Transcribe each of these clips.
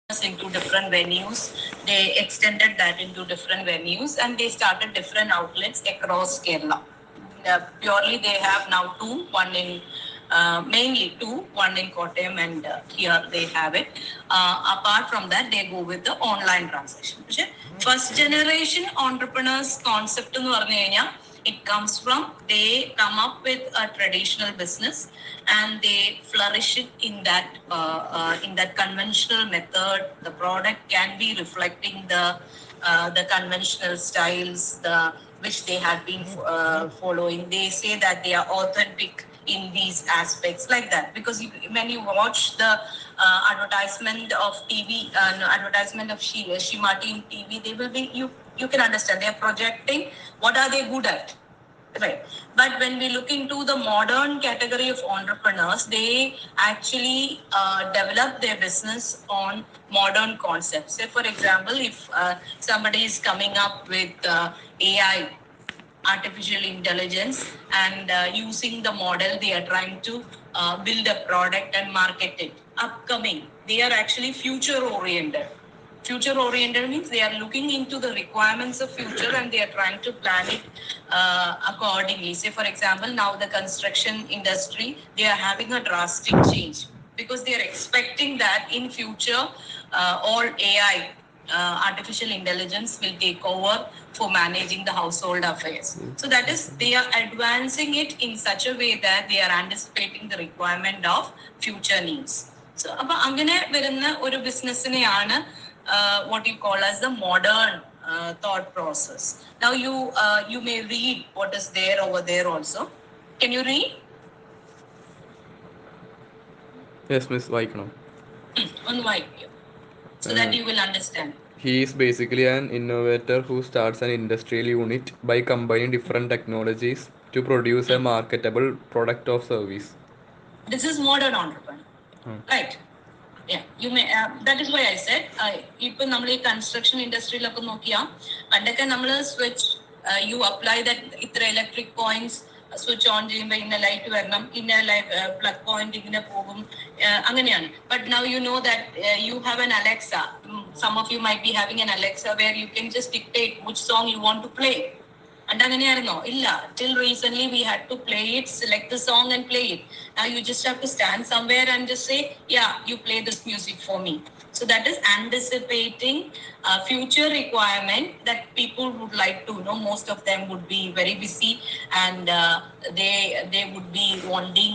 into different venues. They extended that into different venues and they started different outlets across Kerala. Purely, they have now two, one in mainly two, one in Kottayam and here they have it. Apart from that, they go with the online transaction. First generation entrepreneurs concept എന്ന് പറഞ്ഞു കഴിഞ്ഞാൽ it comes from they come up with a traditional business and they flourish it in that conventional method. The product can be reflecting the conventional styles which they have been following. They say that they are authentic in these aspects like that, because when you watch the advertisement of TV, advertisement of Shimati in TV, they will be you can understand they are projecting what are they good at. Right. But when we look into the modern category of entrepreneurs, they actually develop their business on modern concepts. Say, for example, if somebody is coming up with AI, artificial intelligence, and using the model, they are trying to build a product and market it. Upcoming, they are actually future oriented. Future oriented means they are looking into the requirements of future and they are trying to plan it accordingly. Say, for example, now the construction industry, they are having a drastic change because they are expecting that in future all AI, artificial intelligence, will take over for managing the household affairs. So that is, they are advancing it in such a way that they are anticipating the requirement of future needs. So appo angane varuna oru businessneyaanu what you call as the modern thought process. Now you may read what is there over there also. Can you read? Yes, Miss Vaikanam. On white, so that you will understand. He is basically an innovator who starts an industrial unit by combining different technologies to produce a marketable product or service. This is modern entrepreneur, right? Yeah, you may. That is why I said, ഇപ്പോൾ നമ്മൾ ഈ construction ഇൻഡസ്ട്രിയിലൊക്കെ നോക്കിയാൽ പണ്ടൊക്കെ നമ്മൾ switch you apply that ഇത്ര electric points switch on ചെയ്യുമ്പോൾ ഇന്ന light വരണം, ഇന്ന പ്ലഗ് പോയിന്റ് ഇങ്ങനെ പോകും, അങ്ങനെയാണ്. But now you know that you have an Alexa. Some of you might be having an Alexa where you can just dictate which song you want to play. And അങ്ങനെയായിരുന്നോ? ഇല്ല. Till recently we had to play it, select the song and play it. Now you just have to stand somewhere and just say, yeah, you play this music for me. So that is anticipating future requirement that people would like to know. Most of them would be very busy and they would be wanting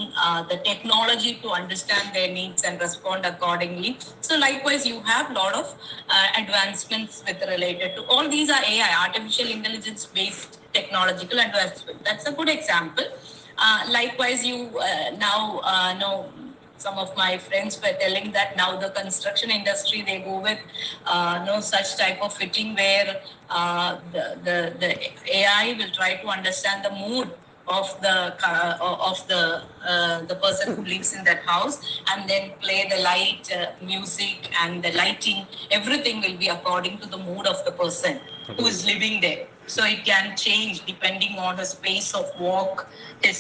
the technology to understand their needs and respond accordingly. So likewise, you have a lot of advancements with related to all these are AI, artificial intelligence based technological advancement. That's a good example. Likewise, you now know some of my friends were telling that now the construction industry, they go with no such type of fitting where the AI will try to understand the mood of the person who lives in that house and then play the light, music and the lighting. Everything will be according to the mood of the person who is living there. So it can change depending on his pace of walk, his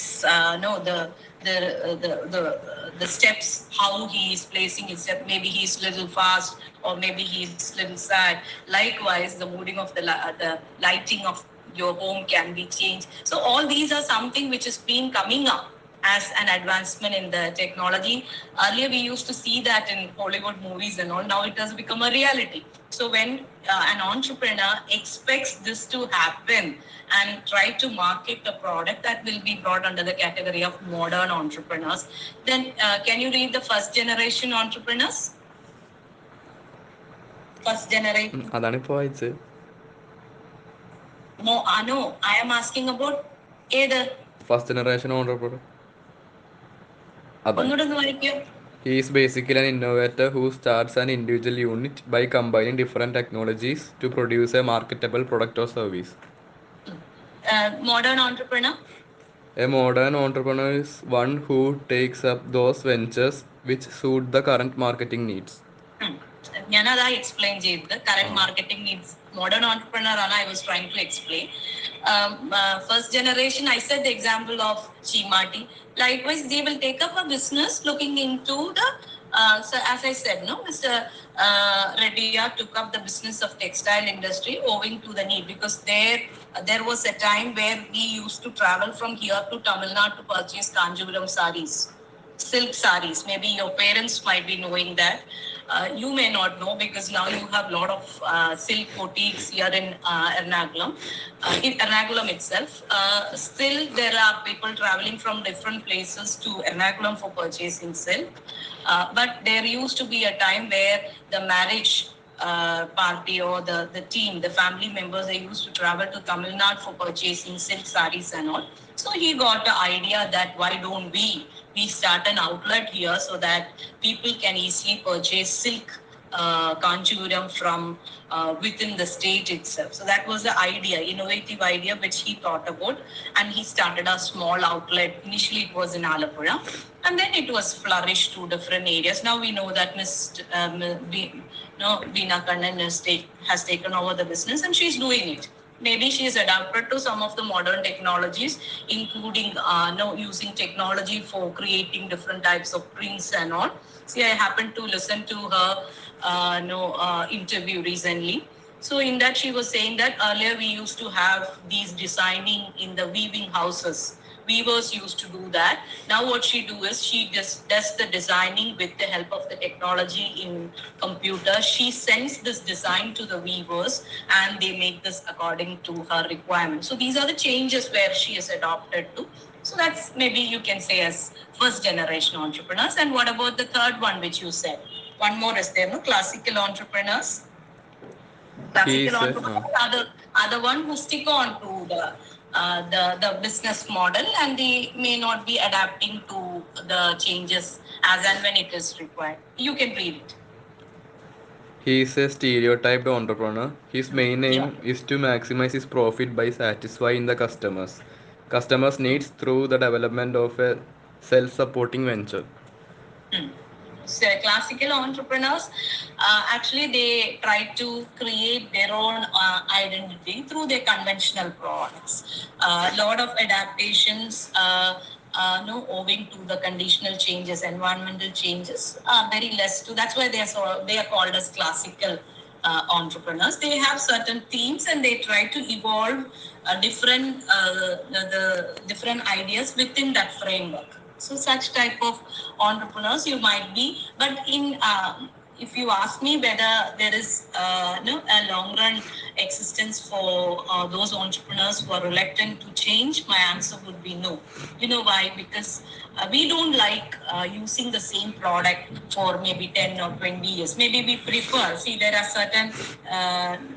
the steps, how he is placing his step. Maybe he is little fast or maybe he is little sad. Likewise, the mooding of the lighting of your home can be changed. So all these are something which has been coming up as an advancement in the technology. Earlier we used to see that in Hollywood movies and all. Now it has become a reality. So when an entrepreneur expects this to happen and try to market a product, that will be brought under the category of modern entrepreneurs. Then can you read the first generation entrepreneurs? First generation. അതാണിപ്പോ വായിച്ചത്. No, I am asking about either. First generation entrepreneur. ഒന്നുകൂടെ ഒന്ന് വായിക്കോ. He is basically an innovator who starts an individual unit by combining different technologies to produce a marketable product or service. Modern entrepreneur? A modern entrepreneur is one who takes up those ventures which suit the current marketing needs. ഞാനതാ explain ചെയ്തത്. Current marketing needs. Modern entrepreneur ആണ് I was trying to explain. First generation, I said the example of Chimati. Likewise, they will take up a business looking into the So as I said, no, Mr. Reddy took up the business of textile industry owing to the need, because there was a time where we used to travel from here to Tamil Nadu to purchase Kanjipuram saris, silk saris. Maybe your parents might be knowing that. You may not know, because now you have a lot of silk boutiques here in Ernakulam itself. Still, there are people traveling from different places to Ernakulam for purchasing silk. But there used to be a time where the marriage party or the team, the family members, they used to travel to Tamil Nadu for purchasing silk saris and all. So he got the idea that why don't we start an outlet here so that people can easily purchase silk Kanchipuram from within the state itself. So that was the idea, innovative idea which he thought about, and he started a small outlet. Initially, it was in Alapura, and then it was flourished to different areas. Now we know that Veena Kannan has taken over the business, and she's doing it. Maybe she is adapted to some of the modern technologies, including using technology for creating different types of prints and all. See, I happened to listen to her interview recently. So in that, she was saying that earlier we used to have these designing in the weaving houses. Weavers used to do that. Now what she do is she just does the designing with the help of the technology in computer. She sends this design to the weavers, and they make this according to her requirements. So these are the changes where she is adopted to. So that's maybe you can say as first generation entrepreneurs. And what about the third one, which you said? One more is there, no? Classical entrepreneurs. He Classical says, entrepreneurs are the one who stick on to the business model, and they may not be adapting to the changes as and when it is required. You can read it. he is a stereotyped entrepreneur. His main Yeah. aim is to maximize his profit by satisfying the customers' needs through the development of a self-supporting venture. So classical entrepreneurs, actually they try to create their own identity through their conventional products. A lot of adaptations, no, owing to the conditional changes, environmental changes, are very less to. That's why they are called as classical entrepreneurs. They have certain themes, and they try to evolve the different ideas within that framework. So such type of entrepreneurs you might be, but in if you ask me whether there is a long run existence for those entrepreneurs who are reluctant to change, my answer would be no. You know why? Because we don't like using the same product for maybe 10 or 20 years. Maybe we prefer, see, there are certain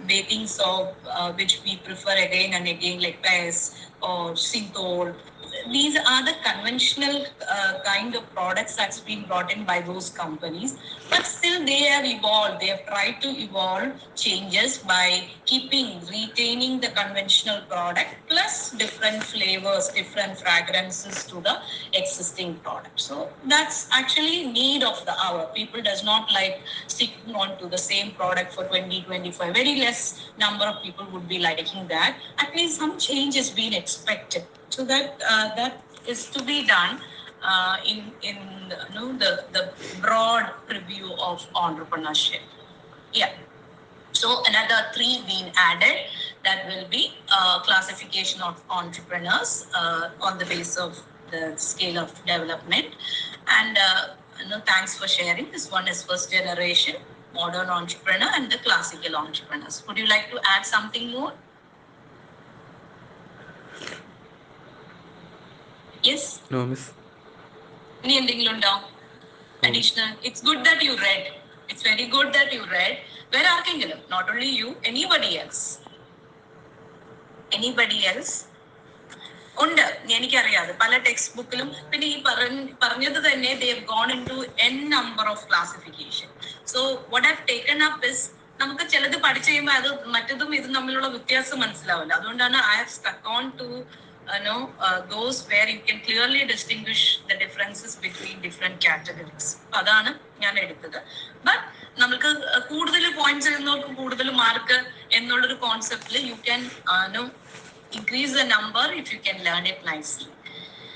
bathing soap which we prefer again and again, like Pez or Synthol. These are the conventional kind of products that's been brought in by those companies, but still they have evolved. They have tried to evolve changes by retaining the conventional product plus different flavors, different fragrances to the existing product. So that's actually need of the hour. People does not like sticking on to the same product for 2025. Very less number of people would be liking that. At least some change is being expected. So that is to be done in the broad preview of entrepreneurship. Yeah. So another three being added, that will be classification of entrepreneurs on the basis of the scale of development. And thanks for sharing. This one is first generation, modern entrepreneur, and the classical entrepreneurs. Would you like to add something more? Yes. No, miss. ഇനി എന്തെങ്കിലും ഉണ്ടോ additional? It's good that you read. It's very good that you read. Where ആർക്കെങ്കിലും, not only you, anybody else ഉണ്ട്, എനിക്കറിയാതെ പല text ബുക്കിലും. പിന്നെ ഈ പറഞ്ഞത് തന്നെ they have gone into n number of classification. So what I've taken up is, നമുക്ക് ചിലത് പഠിച്ചു കഴിയുമ്പോൾ അത് മറ്റതും ഇതും തമ്മിലുള്ള വ്യത്യാസം മനസ്സിലാവില്ല. അതുകൊണ്ടാണ് I have stuck on to those where you can clearly distinguish the differences between different categories. അതാണ് ഞാൻ എടുത്തത്. ബട്ട് നമുക്ക് കൂടുതൽ പോയിന്റ്സ് എഴുതുന്നവർക്ക് കൂടുതൽ മാർക്ക് എന്നുള്ളൊരു കോൺസെപ്റ്റിൽ you can increase the number if you can learn it nicely.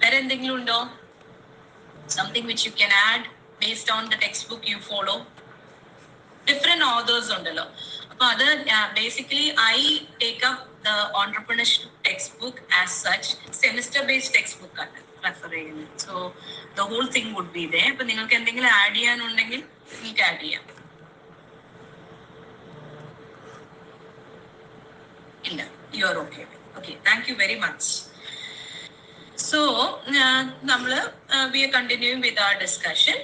വേറെ എന്തെങ്കിലും ഉണ്ടോ? Something which you can add? based on the textbook you follow. Different authors ഉണ്ടല്ലോ. അപ്പൊ അത് basically I take up the entrepreneurship textbook as such semester based textbook ആണ് refer ചെയ്യുന്നത്. So the whole thing would be there. അപ്പൊ നിങ്ങൾക്ക് എന്തെങ്കിലും add ചെയ്യാനുണ്ടെങ്കിൽ നിങ്ങൾക്ക് add ചെയ്യാം. ഇല്ല, you are okay. Okay, thank you very much. So we are continuing with our discussion.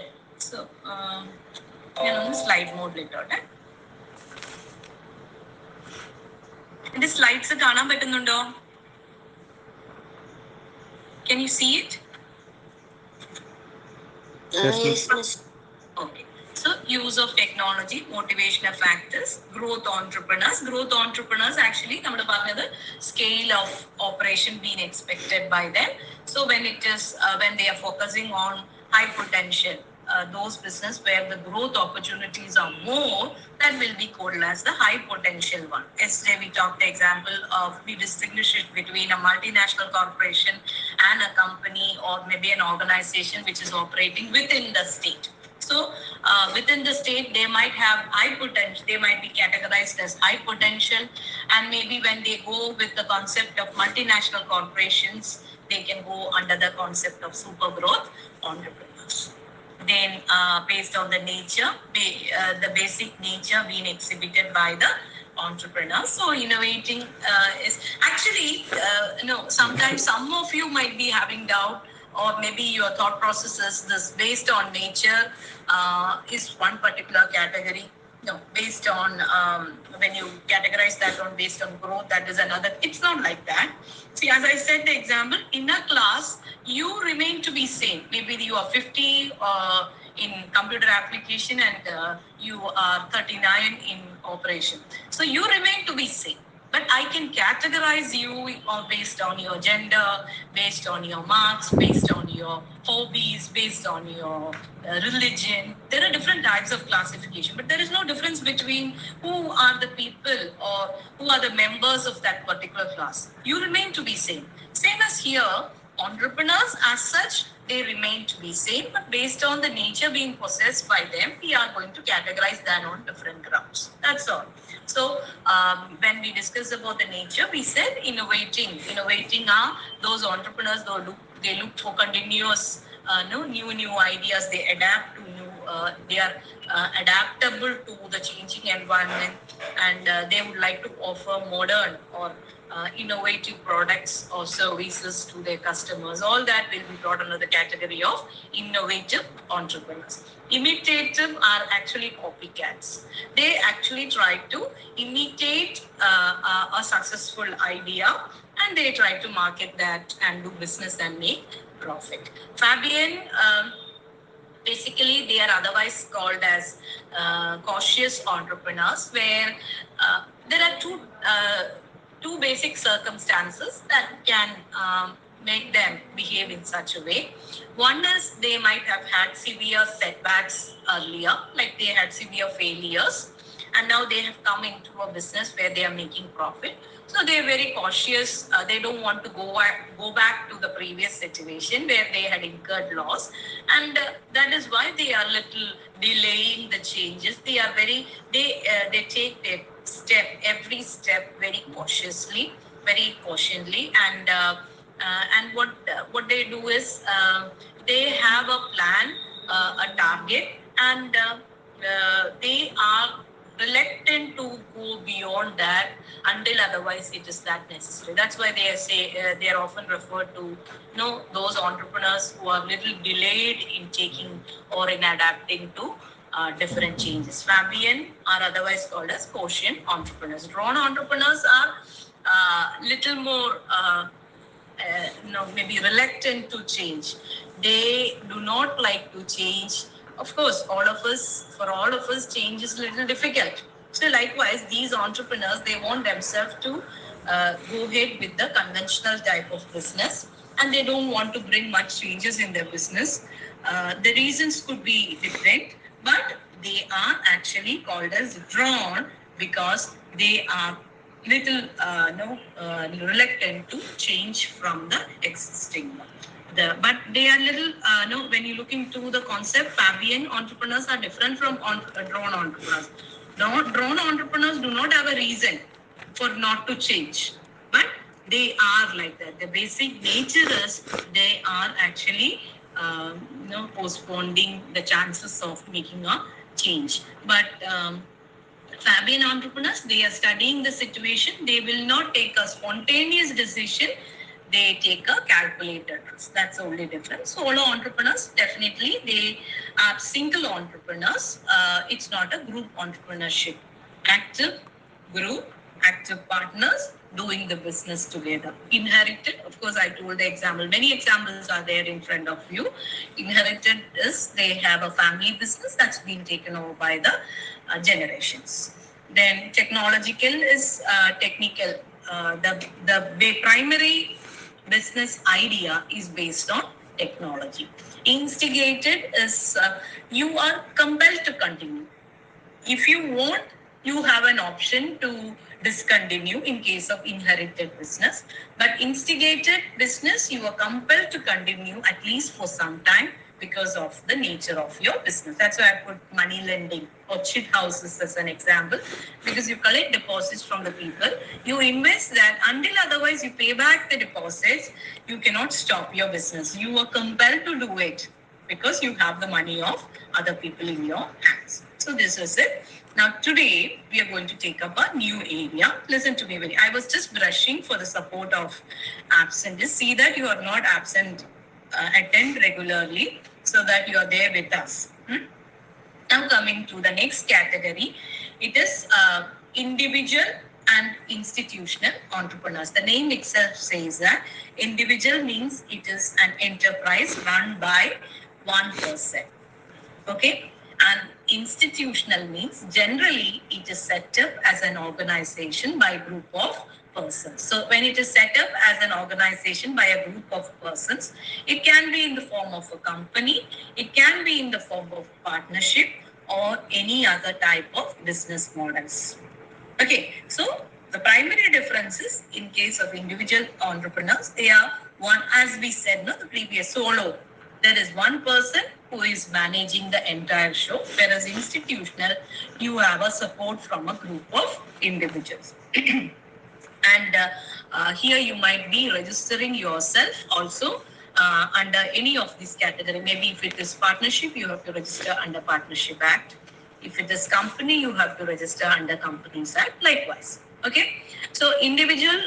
So slide mode ഇട്ടോട്ടെ. എന്റെ slides കാണാൻ പറ്റുന്നുണ്ടോ? Can you see it? Yes. Okay. So use of technology, motivational factors, growth entrepreneurs. Growth entrepreneurs actually നമ്മുടെ പറഞ്ഞത് scale of operation being expected by them. So when it is when they are focusing on high potential, those business where the growth opportunities are more, that will be called as the high potential one. Yesterday we talked the example of, we distinguish it between a multinational corporation and a company or maybe an organization which is operating within the state. So within the state, they might have high potential. They might be categorized as high potential, and maybe when they go with the concept of multinational corporations, they can go under the concept of super growth entrepreneurs. Then based on the nature, the basic nature being exhibited by the entrepreneur. So innovating is actually sometimes some of you might be having doubt, or maybe your thought processes this based on nature is one particular category. No, based on when you categorize that on based on growth, that is another. It's not like that. See, as I said, the example in a class, you remain to be same. Maybe you are 50 in computer application and you are 39 in operation. So you remain to be same. But I can categorize you based on your gender, based on your marks, based on your hobbies, based on your religion. There are different types of classification, but there is no difference between who are the people or who are the members of that particular class. You remain to be same. Same as here, entrepreneurs as such, they remain to be same, but based on the nature being possessed by them, we are going to categorize that on different grounds. That's all. So when we discuss about the nature, we said innovating are those entrepreneurs, they look for continuous new ideas. They adapt to new they are adaptable to the changing environment, and they would like to offer modern or innovative products or services to their customers. All that will be brought under the category of innovative entrepreneurs. Imitative are actually copycats. They actually try to imitate a successful idea, and they try to market that and do business and make profit. Fabian, basically they are otherwise called as cautious entrepreneurs, where there are two basic circumstances that can make them behave in such a way. One is they might have had severe setbacks earlier, like they had severe failures, and now they have come into a business where they are making profit. So they are very cautious. They don't want to go back to the previous situation where they had incurred loss, and that is why they are little delaying the changes. They are they take their every step very cautiously, very cautionly, and what they do is they have a plan, a target, and they are reluctant to go beyond that until otherwise it is that necessary. That's why they say they are often referred to those entrepreneurs who are little delayed in taking or in adapting to different changes. Fabian are otherwise called as cautious entrepreneurs. Drawn entrepreneurs are little more maybe reluctant to change. They do not like to change. Of course, for all of us, change is a little difficult. So likewise, these entrepreneurs, they want themselves to go ahead with the conventional type of business, and they don't want to bring much changes in their business. The reasons could be different, but they are actually called as drawn because they are little reluctant to change from the existing one. But they are little, no, when you look into the concept, Fabian entrepreneurs are different from drone entrepreneurs. Drone entrepreneurs do not have a reason for not to change, but they are like that. The basic nature is they are actually, postponing the chances of making a change. But Fabian entrepreneurs, they are studying the situation. They will not take a spontaneous decision. They take a calculated risk. That's the only difference. Solo entrepreneurs, definitely, they are single entrepreneurs. It's not a group entrepreneurship. Active group, active partners doing the business together. Inherited, of course, I told the example. Many examples are there in front of you. Inherited is they have a family business that's been taken over by the generations. Then technological is technical. The primary business idea is based on technology. Instigated is you are compelled to continue. If you want, you have an option to discontinue in case of inherited business. But instigated business, you are compelled to continue at least for some time because of the nature of your business. That's why I put money lending or chit houses as an example, because you collect deposits from the people, you invest that until otherwise you pay back the deposits, you cannot stop your business. You are compelled to do it because you have the money of other people in your hands. So this is it. Now today we are going to take up a new area. Listen to me very. I was just brushing for the support of absent. Just see that you are not absent. Attend regularly so that you are there with us. Now coming to the next category, it is individual and institutional entrepreneurs. The name itself says that individual means it is an enterprise run by one person. Okay, and institutional means generally it is set up as an organization by a group of persons. So when it is set up as an organization by a group of persons, it can be in the form of a company, it can be in the form of partnership or any other type of business models. Okay, so the primary difference is in case of individual entrepreneurs, they are one, as we said, no, the previous solo. There is one person who is managing the entire show, whereas institutional, you have a support from a group of individuals. And here you might be registering yourself also under any of these category. Maybe if it is partnership, you have to register under Partnership Act. If it is company, you have to register under Companies Act. Likewise, okay. So individual,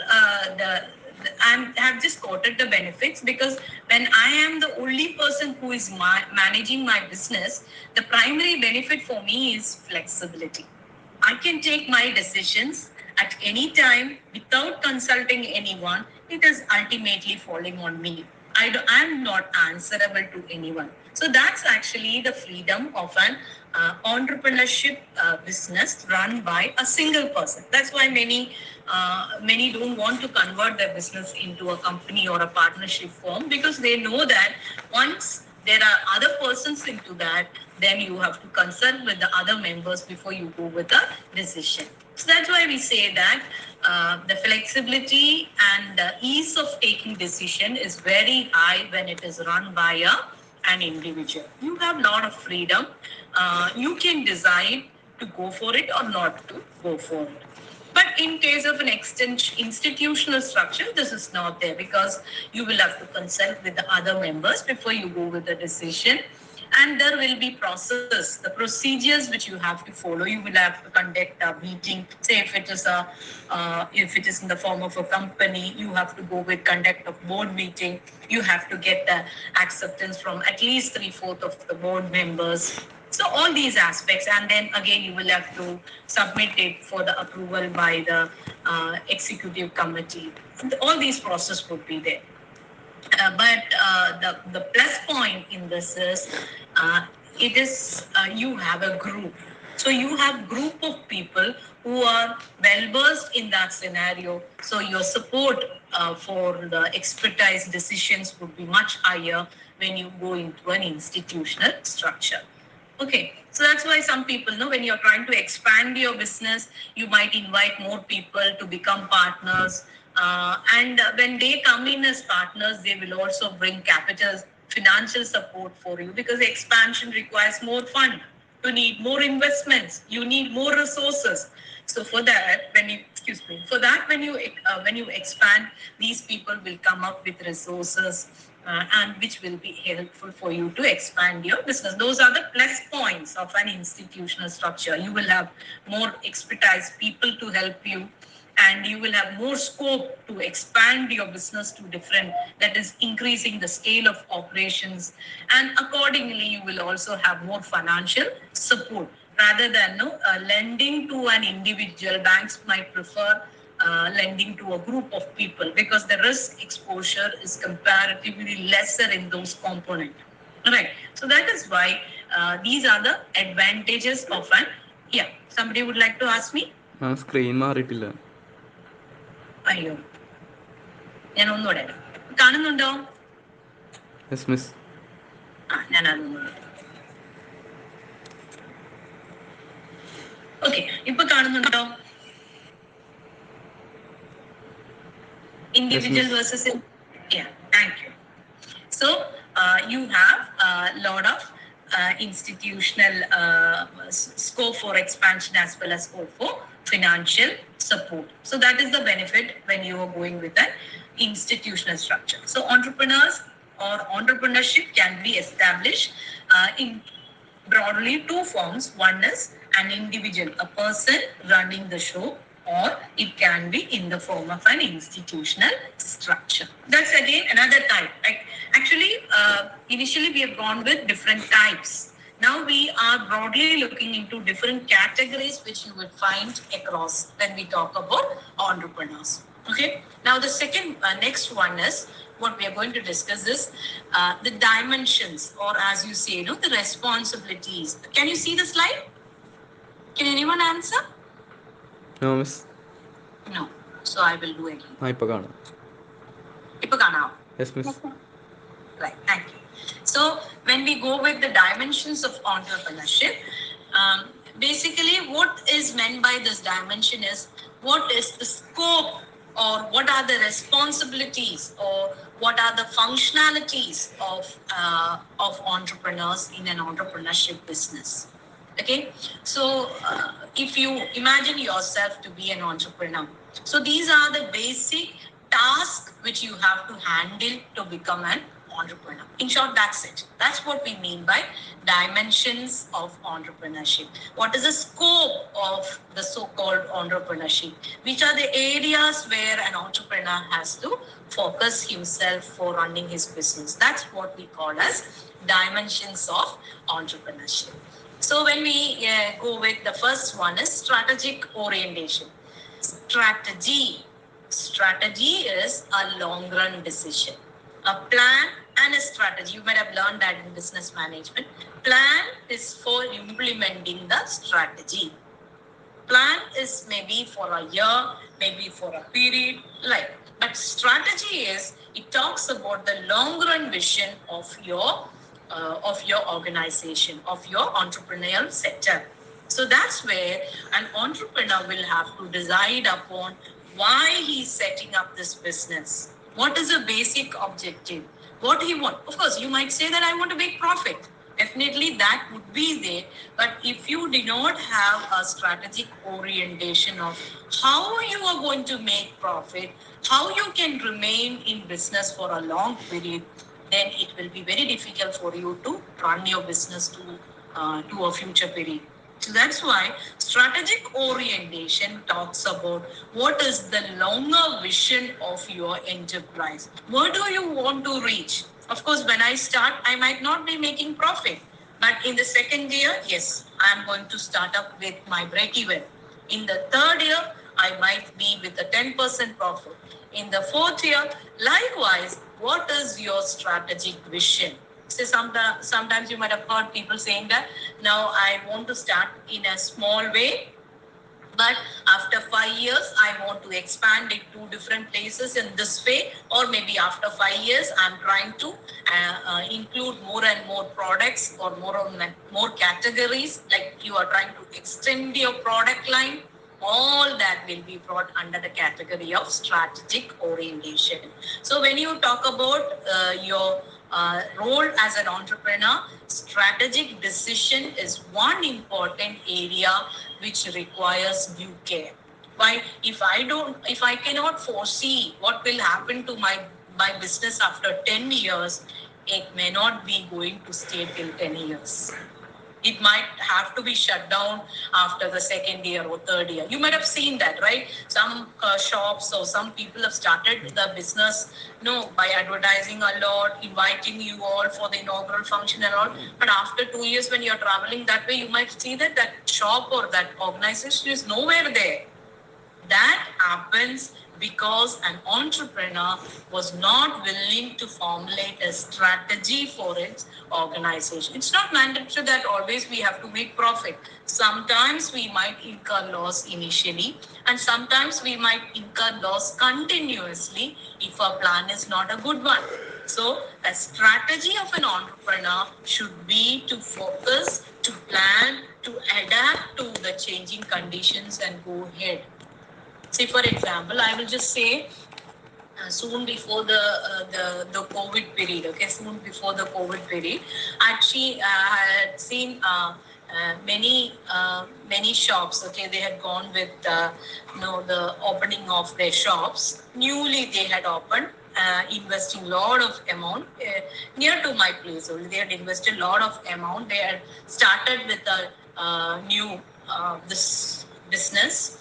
I have just quoted the benefits because when I am the only person who is managing my business, the primary benefit for me is flexibility. I can take my decisions at any time without consulting anyone. It is ultimately falling on me. I am not answerable to anyone. So that's actually the freedom of an entrepreneurship business run by a single person. That's why many don't want to convert their business into a company or a partnership form, because they know that once there are other persons into that, then you have to consult with the other members before you go with a decision. So that's why we say that the flexibility and the ease of taking decision is very high when it is run by an individual. You have a lot of freedom. You can decide to go for it or not to go for it. But in case of an institutional structure, this is not there, because you will have to consult with the other members before you go with the decision. And there will be process, the procedures which you have to follow. You will have to conduct a meeting. Say if it is in the form of a company, you have to go with conduct of board meeting. You have to get the acceptance from at least 3/4 of the board members. So all these aspects, and then again you will have to submit it for the approval by the executive committee. All these process would be there. But the plus point in this is it is you have a group. So you have group of people who are well versed in that scenario. So your support for the expertise decisions would be much higher when you go into an institutional structure. Okay, so that's why some people know when you're trying to expand your business, you might invite more people to become partners And when they come in as partners, they will also bring capital, financial support for you, because expansion requires more fund. You need more investments. You need more resources. So for that, when you expand, these people will come up with resources, and which will be helpful for you to expand your business. Those are the plus points of an institutional structure. You will have more expertise people to help you, and you will have more scope to expand your business to different, that is increasing the scale of operations, and accordingly you will also have more financial support rather than lending to an individual. Banks might prefer lending to a group of people because the risk exposure is comparatively lesser in those components. Right. So that is why these are the advantages of an. Yeah. Somebody would like to ask me? Screen മാറിയിട്ടില്ല. അയ്യോ, ഞാൻ ഒന്നുകൂടെ കാണുന്നുണ്ടോ? Yes miss. ഞാൻ അതൊന്നുകൂടെ. Okay, ഇപ്പൊ കാണുന്നുണ്ടോ? Individual versus yeah, thank you. So you have a lot of institutional scope for expansion as well as scope for financial support. So that is the benefit when you are going with an institutional structure. So entrepreneurs or entrepreneurship can be established in broadly two forms. One is an individual, a person running the show, or it can be in the form of an institutional structure. That's again another type. Like actually, initially we have gone with different types. Now we are broadly looking into different categories which you will find across when we talk about entrepreneurs. Okay. Now the second, next one is what we are going to discuss is the dimensions, or as you say, the responsibilities. Can you see the slide? Can anyone answer? No miss. No. So I will do it. ഇപ്പൊ കാണാം. ഇപ്പൊ കാണാം. Yes miss. Right. Thank you. So when we go with the dimensions of entrepreneurship, basically what is meant by this dimension is what is the scope, or what are the responsibilities, or what are the functionalities of entrepreneurs in an entrepreneurship business. Okay, so if you imagine yourself to be an entrepreneur, so these are the basic tasks which you have to handle to become an entrepreneur. In short, that's it. That's what we mean by dimensions of entrepreneurship. What is the scope of the so-called entrepreneurship? Which are the areas where an entrepreneur has to focus himself for running his business? That's what we call as dimensions of entrepreneurship. So when we go with the first one is strategic orientation. Strategy is a long run decision. A plan and a strategy. You might have learned that in business management. Plan is for implementing the strategy. Plan is maybe for a year, maybe for a period, like. But strategy is, it talks about the long run vision of your organization, of your entrepreneurial setup. So that's where an entrepreneur will have to decide upon why he's setting up this business. What is the basic objective? What he want? Of course, you might say that I want to make profit. Definitely that would be there. But if you do not have a strategic orientation of how you are going to make profit, how you can remain in business for a long period, then it will be very difficult for you to run your business to a future period. So that's why strategic orientation talks about what is the longer vision of your enterprise. Where do you want to reach? Of course, when I start, I might not be making profit. But in the second year, yes, I am going to start up with my break-even. In the third year, I might be with a 10% profit. In the fourth year, likewise, what is your strategic vision? So sometimes you might have heard people saying that, now I want to start in a small way, but after 5 years, I want to expand it to different places in this way, or maybe after 5 years, I'm trying to include more and more products, or more categories, like you are trying to extend your product line. All that will be brought under the category of strategic orientation. So when you talk about your role as an entrepreneur, strategic decision is one important area which requires due care. Why? If I cannot foresee what will happen to my business after 10 years, it may not be going to stay till 10 years. It might have to be shut down after the second year or third year. You might have seen that, right? Some shops or some people have started the business, by advertising a lot, inviting you all for the inaugural function and all. But after 2 years, when you're traveling that way, you might see that that shop or that organization is nowhere there. That happens because an entrepreneur was not willing to formulate a strategy for its organization. It's not mandatory that always we have to make profit. Sometimes we might incur loss initially, and sometimes we might incur loss continuously if our plan is not a good one. So, a strategy of an entrepreneur should be to focus, to plan, to adapt to the changing conditions and go ahead. Say, for example, I will just say soon before the COVID period. Okay, soon before the COVID period, actually, I had seen many shops. Okay, they had gone with the opening of their shops. Newly, they had opened. Investing lot of amount near to my place only. They had invested lot of amount. They had started with a new this business.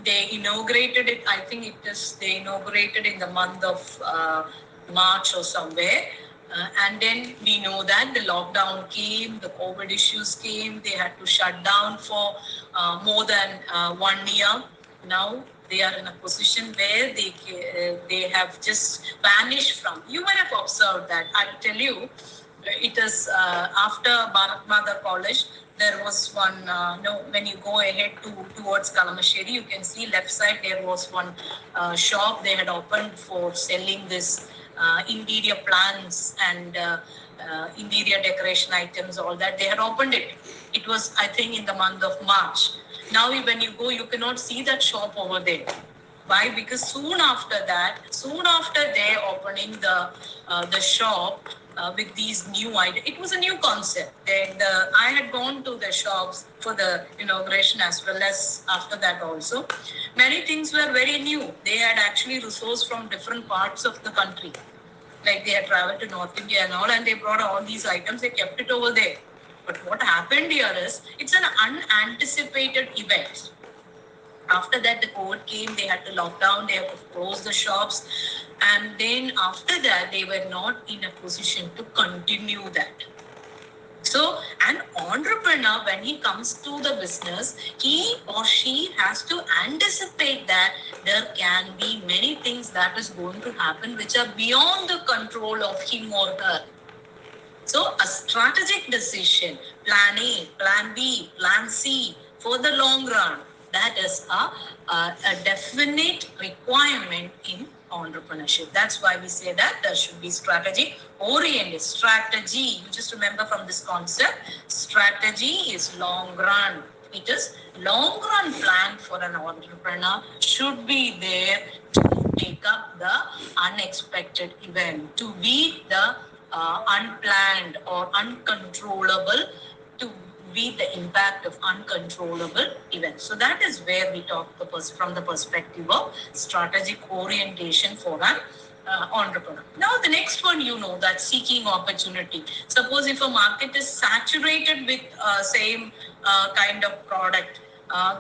They inaugurated it. I think they inaugurated in the month of March or somewhere. And then we know that the lockdown came, the COVID issues came. They had to shut down for more than 1 year. Now they are in a position where they have just vanished from. You might have observed that. I will tell you, it is after Bharat Mother College. There was one, when you go ahead towards Kalamasheri, you can see left side there was one shop they had opened for selling this interior plants and interior decoration items, all that. They had opened it. It was, I think, in the month of March. Now, when you go, you cannot see that shop over there. Why? Because soon after they opening the shop with these new ideas, it was a new concept. And I had gone to the shops for the inauguration as well as after that also. Many things were very new. They had actually resourced from different parts of the country. Like they had traveled to North India and all, and they brought all these items. They kept it over there. But what happened here is it's an unanticipated event. After that, the COVID came, they had to lock down, they had to close the shops. And then after that, they were not in a position to continue that. So, an entrepreneur, when he comes to the business, he or she has to anticipate that there can be many things that is going to happen which are beyond the control of him or her. So, a strategic decision, plan A, plan B, plan C for the long run, that is a definite requirement in entrepreneurship. That's why we say that there should be strategy oriented. Strategy, you just remember from this concept, strategy is long run. It is long run plan for an entrepreneur should be there to take up the unexpected event, to beat the unplanned or uncontrollable, to be the impact of uncontrollable events. So that is where we talk from the perspective of strategic orientation for an entrepreneur. Now the next one, that seeking opportunity. Suppose if a market is saturated with same kind of product,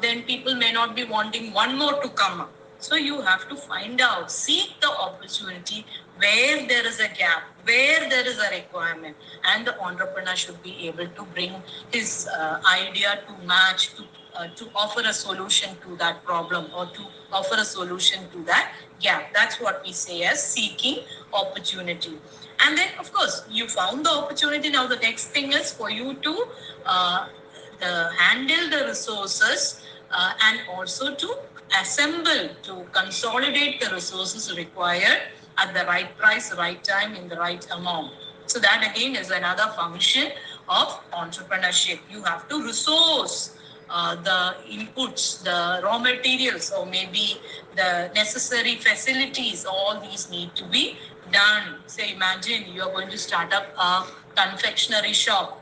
then people may not be wanting one more to come up. So you have to find out, seek the opportunity where there is a gap, where there is a requirement, and the entrepreneur should be able to bring his idea to match, to offer a solution to that problem or to offer a solution to that gap. That's what we say as seeking opportunity. And then, of course, you found the opportunity. Now, the next thing is for you to handle the resources and also to assemble, to consolidate the resources required at the right price, right time, in the right amount. So that again is another function of entrepreneurship. You have to resource the inputs, the raw materials, or maybe the necessary facilities, all these need to be done. Say, imagine you are going to start up a confectionery shop.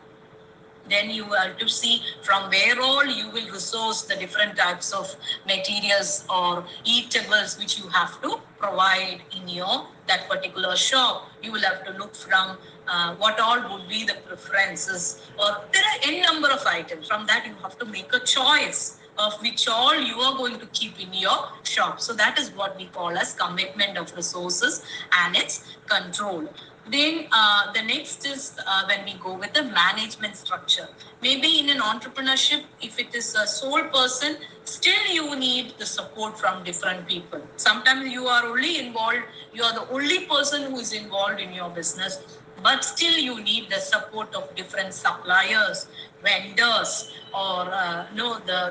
Then you have to see from where all you will resource the different types of materials or eatables which you have to provide in your that particular shop. You will have to look from what all would be the preferences, or there are n number of items. From that you have to make a choice of which all you are going to keep in your shop. So that is what we call as commitment of resources and its control. Then the next is when we go with the management structure. Maybe in an entrepreneurship, if it is a sole person, still you need the support from different people. Sometimes you are only involved, you are the only person who is involved in your business, but still you need the support of different suppliers, vendors, or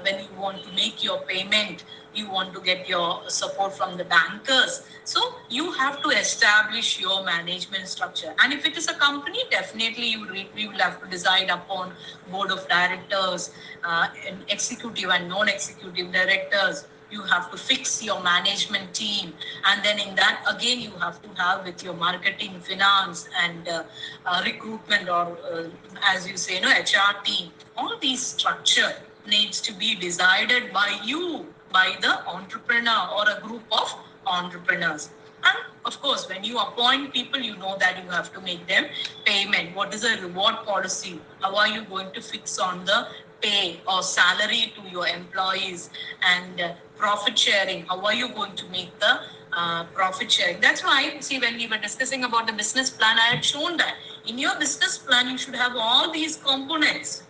when you want to make your payment, you want to get your support from the bankers. So you have to establish your management structure. And if it is a company, definitely you will have to decide upon board of directors, and executive and non-executive directors. You have to fix your management team, and then in that again you have to have with your marketing, finance, and recruitment, or as you say, HR team. All these structure needs to be decided by you, by the entrepreneur or a group of entrepreneurs. And of course, when you appoint people, you know that you have to make them payment. What is a reward policy? How are you going to fix on the pay or salary to your employees, and profit sharing? How are you going to make the profit sharing? That's why, see, when we were discussing about the business plan, I had shown that in your business plan, you should have all these components.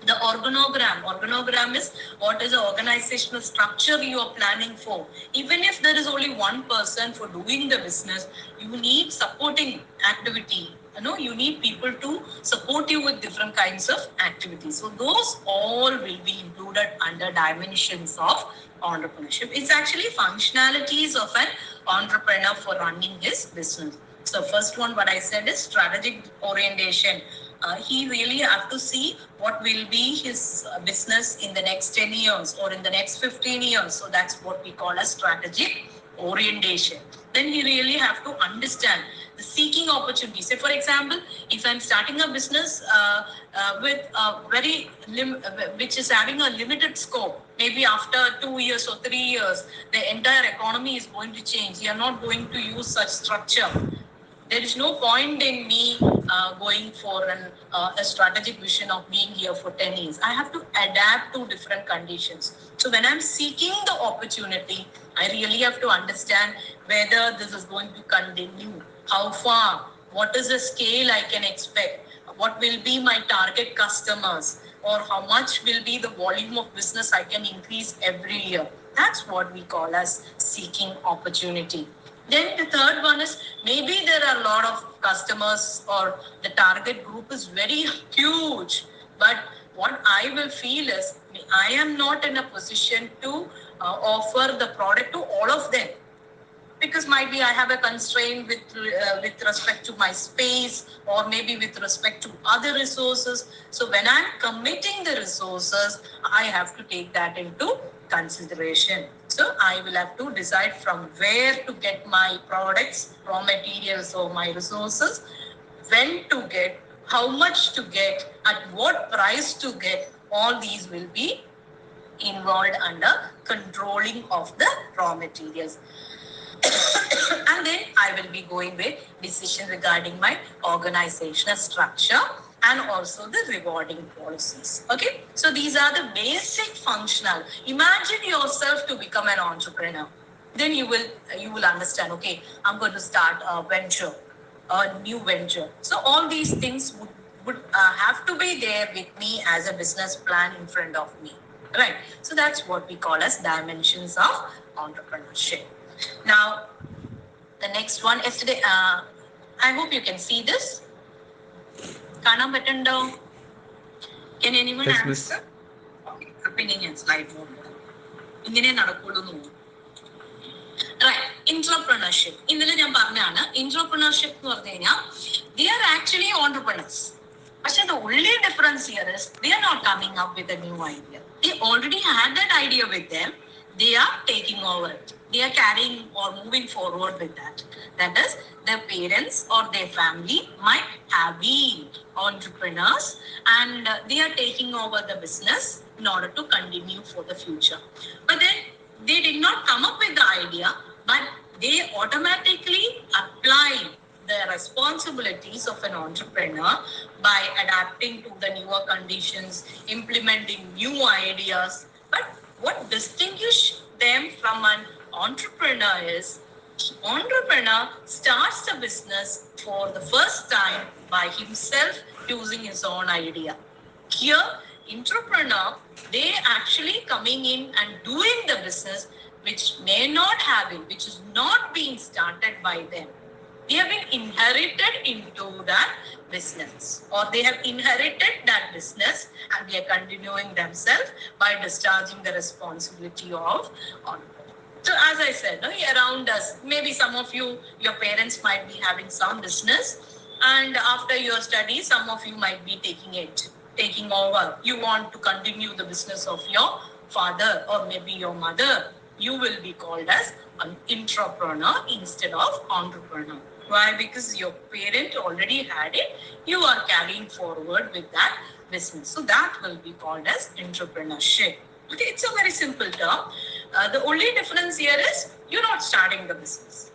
The organogram is what is the organizational structure you are planning for. Even if there is only one person for doing the business, you need supporting activity. You need people to support you with different kinds of activities. So those all will be included under dimensions of entrepreneurship. It's actually functionalities of an entrepreneur for running his business. So first one, what I said is strategic orientation. He really have to see what will be his business in the next 10 years or in the next 15 years. So that's what we call a strategic orientation. Then he really have to understand the seeking opportunities. Say, for example, if I'm starting a business with which is having a limited scope, maybe after 2 years or 3 years, the entire economy is going to change. You are not going to use such structure. There is no point in me going for a strategic vision of being here for 10 years. I have to adapt to different conditions. So when I'm seeking the opportunity, I really have to understand whether this is going to continue, how far, what is the scale I can expect, what will be my target customers, or how much will be the volume of business I can increase every year. That's what we call as seeking opportunity. Then the third one is, maybe there are a lot of customers or the target group is very huge, but what I will feel is I am not in a position to offer the product to all of them, because maybe I have a constraint with respect to my space, or maybe with respect to other resources. So when I'm committing the resources, I have to take that into consideration. So I will have to decide from where to get my products, raw materials, or my resources, when to get, how much to get, at what price to get. All these will be involved under controlling of the raw materials. And then I will be going with decision regarding my organizational structure and also the rewarding policies. Okay, so these are the basic functional. Imagine yourself to become an entrepreneur. Then you will understand, okay, I'm going to start a venture, a new venture. So all these things would have to be there with me as a business plan in front of me. Right. So that's what we call as dimensions of entrepreneurship. Now, the next one, yesterday, I hope you can see this. Can anyone Yes, answer? miss. Okay. Opinion slide mode. Right. Intrapreneurship. Intrapreneurship, they are actually entrepreneurs. But the only difference here is they are not coming up with a new idea. They already had that idea with them. They are taking over it. They are carrying or moving forward with that. That is, their parents or their family might have been entrepreneurs, and they are taking over the business in order to continue for the future. But then they did not come up with the idea, but they automatically apply the responsibilities of an entrepreneur by adapting to the newer conditions, implementing new ideas. But what distinguishes them from an entrepreneur is entrepreneur starts a business for the first time by himself using his own idea. Here, entrepreneur, they actually coming in and doing the business which may not have been, which is not being started by them. They have been inherited into that business, or they have inherited that business and they are continuing themselves by discharging the responsibility of entrepreneur. So as I said, no, around us, maybe some of you, your parents might be having some business, and after your studies, some of you might be taking over. You want to continue the business of your father or maybe your mother. You will be called as an intrapreneur instead of entrepreneur. Why? Because your parent already had it. You are carrying forward with that business. So that will be called as entrepreneurship. Okay, it's a very simple term. The only difference here is you're not starting the business.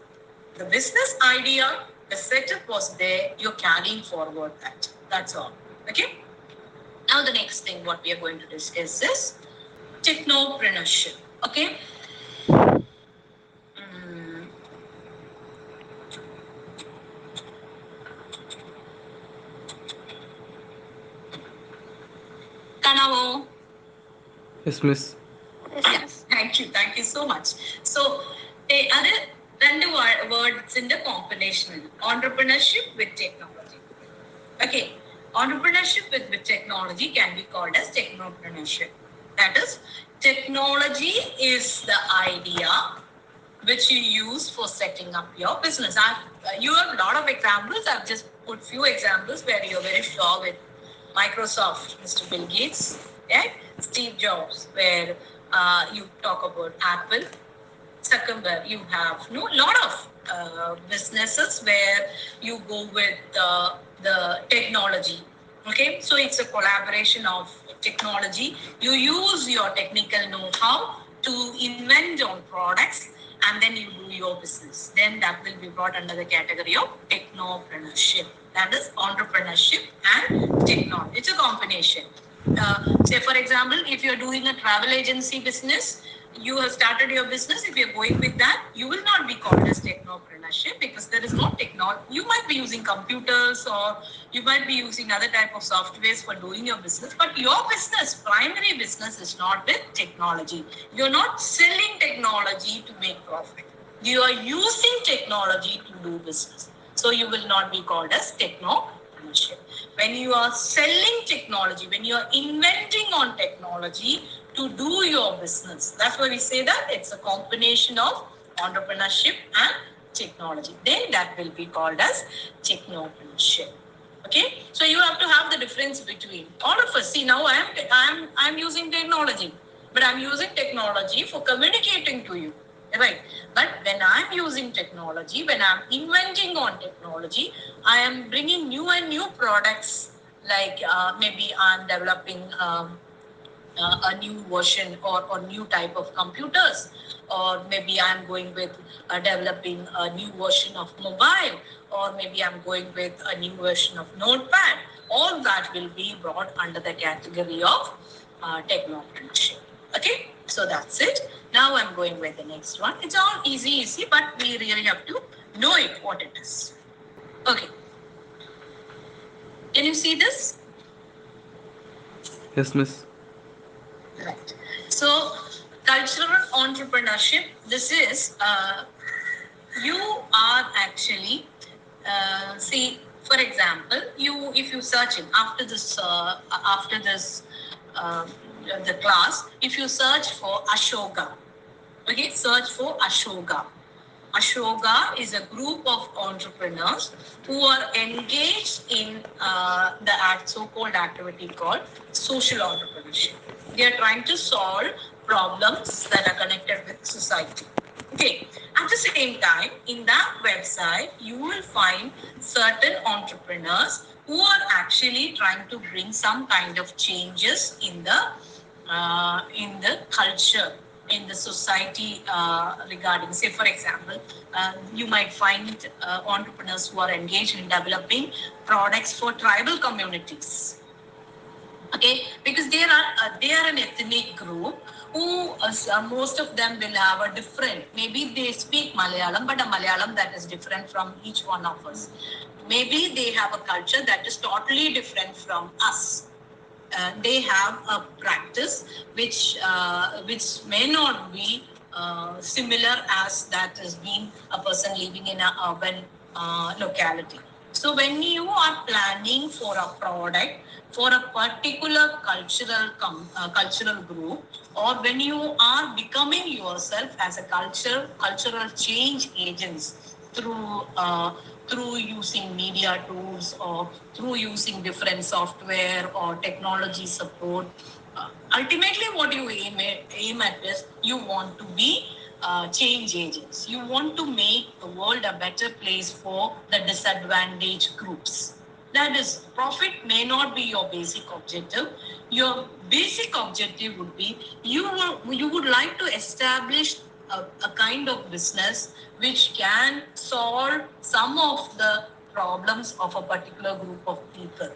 The business idea, the setup was there, you're carrying forward that. That's all. Okay? Now the next thing what we are going to discuss is technopreneurship. Okay? Kanavo. Yes, miss. Yes, thank you so much. So, other രണ്ട് words in the combination, entrepreneurship with technology. Okay, entrepreneurship with technology can be called as technopreneurship. That is, technology is the idea which you use for setting up your business. You have a lot of examples. I've just put few examples where you're very sure with Microsoft, Mr. Bill Gates, right? Steve Jobs, where you talk about Apple. Zuckerberg, you have lot of businesses where you go with the technology. Okay, so it's a collaboration of technology. You use your technical know-how to invent on products and then you do your business. Then that will be brought under the category of technopreneurship. That is entrepreneurship and technology. It's a combination. Say for example, if you're doing a travel agency business, you have started your business. If you're going with that, you will not be called as technopreneurship because there is no technology. You might be using computers or you might be using other type of softwares for doing your business, but your business, primary business, is not with technology. You're not selling technology to make profit. You are using technology to do business. So you will not be called as technopreneurship. When you are selling technology, when you are inventing on technology to do your business, that's why we say that it's a combination of entrepreneurship and technology. Then that will be called as technopreneurship. Okay, so you have to have the difference between all of us. See, now I'm using technology, but I'm using technology for communicating to you. Right. But when I'm using technology, when I'm inventing on technology, I am bringing new and new products. Like maybe I'm developing a new version or new type of computers, or maybe I'm going with developing a new version of mobile, or maybe I'm going with a new version of notepad. All that will be brought under the category of technopreneurship. Okay, so that's it. Now I'm going with the next one. It's all easy, but we really have to know it, what it is. Okay, can you see this? Yes, miss. Right. So, cultural entrepreneurship, this is you are actually, see, for example, if you search it after this, the class, if you search for Ashoka, okay, search for Ashoka. Ashoka is a group of entrepreneurs who are engaged in the so-called activity called social entrepreneurship. They are trying to solve problems that are connected with society. Okay. At the same time, in that website, you will find certain entrepreneurs who are actually trying to bring some kind of changes in the culture, in the society regarding, say, for example, you might find entrepreneurs who are engaged in developing products for tribal communities. Okay, because they are an ethnic group who most of them will have a different, maybe they speak Malayalam, but a Malayalam that is different from each one of us. Maybe they have a culture that is totally different from us. They have a practice which may not be similar as that has been a person living in a urban locality. So when you are planning for a product for a particular cultural group, or when you are becoming yourself as a cultural change agents through through using media tools or through using different software or technology support. Ultimately, what you aim at is you want to be change agents. You want to make the world a better place for the disadvantaged groups. That is, profit may not be your basic objective. Your basic objective would be you would like to establish a kind of business which can solve some of the problems of a particular group of people.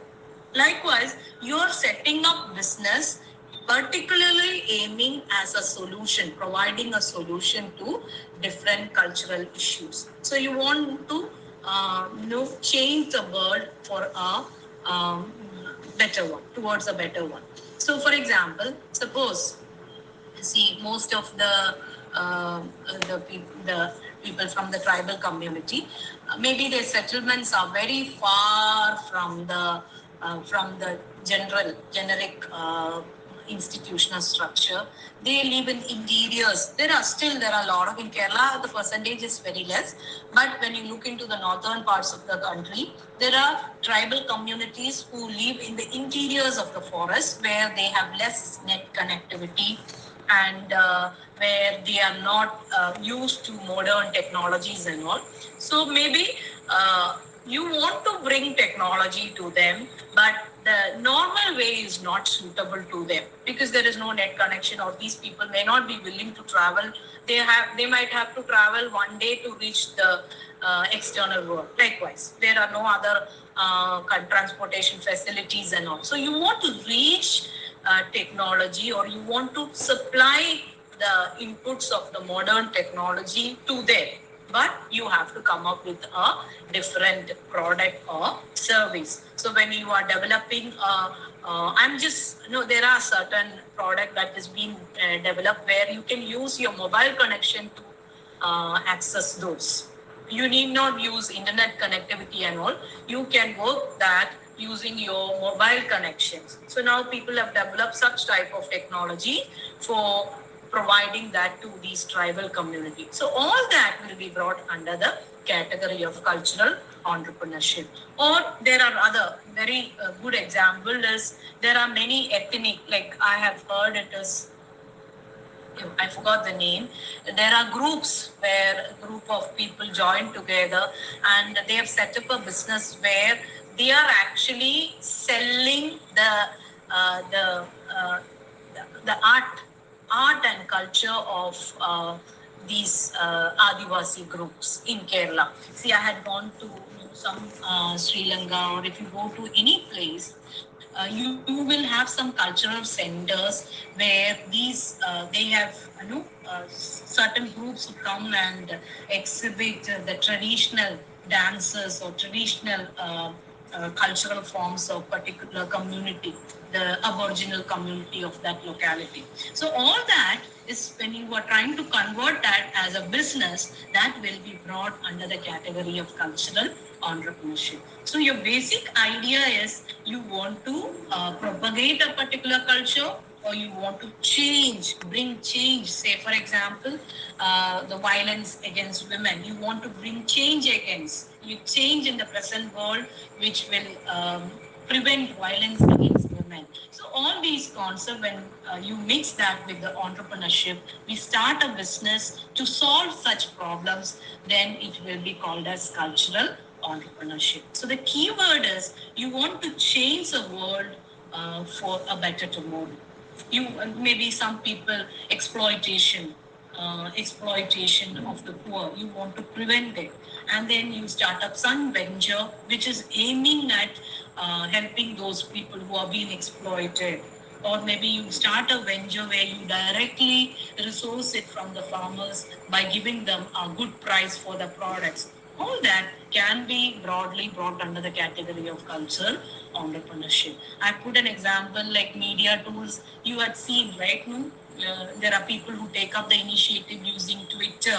Likewise, you are setting up business particularly aiming as a solution, providing a solution to different cultural issues. So you want to change the world for a better one, towards a better one. So, for example, suppose, see, most of the people from the tribal community, maybe their settlements are very far from the generic institutional structure. They live in interiors. There are a lot of, in Kerala the percentage is very less, but when you look into the northern parts of the country, there are tribal communities who live in the interiors of the forest where they have less net connectivity, and where they are not used to modern technologies and all. So maybe you want to bring technology to them, but the normal way is not suitable to them because there is no net connection, or these people may not be willing to travel. They might have to travel one day to reach the external world. Likewise, there are no other transportation facilities and all. So you want to reach technology, or you want to supply the inputs of the modern technology to them, but you have to come up with a different product or service. So when you are developing I'm just there are certain product that is being developed where you can use your mobile connection to access those. You need not use internet connectivity and all. You can work that using your mobile connections. So now people have developed such type of technology for providing that to these tribal communities. So all that will be brought under the category of cultural entrepreneurship. Or there are other very good example is there are many ethnic, like I have heard it is, I forgot the name. There are groups where a group of people join together and they have set up a business where they are actually selling uh, the uh, the art and culture of these Adivasi groups in Kerala. See, I had gone to some Sri Lanka, or if you go to any place, you will have some cultural centers where these they have certain groups who come and exhibit the traditional dances or traditional cultural forms of particular community, the aboriginal community of that locality. So all that is when you are trying to convert that as a business, that will be brought under the category of cultural entrepreneurship. So your basic idea is you want to propagate a particular culture, or you want to bring change. Say, for example, the violence against women. You want to bring change in the present world, which will prevent violence against women. women. So all these concepts, when you mix that with the entrepreneurship, we start a business to solve such problems, then it will be called as cultural entrepreneurship. So the key word is you want to change the world for a better tomorrow. You maybe some people exploitation of the poor. You want to prevent it, and then you start up some venture which is aiming at helping those people who are being exploited. Or maybe you start a venture where you directly resource it from the farmers by giving them a good price for the products. All that can be broadly brought under the category of cultural entrepreneurship. I put an example like media tools. You had seen, right? No? There are people who take up the initiative using Twitter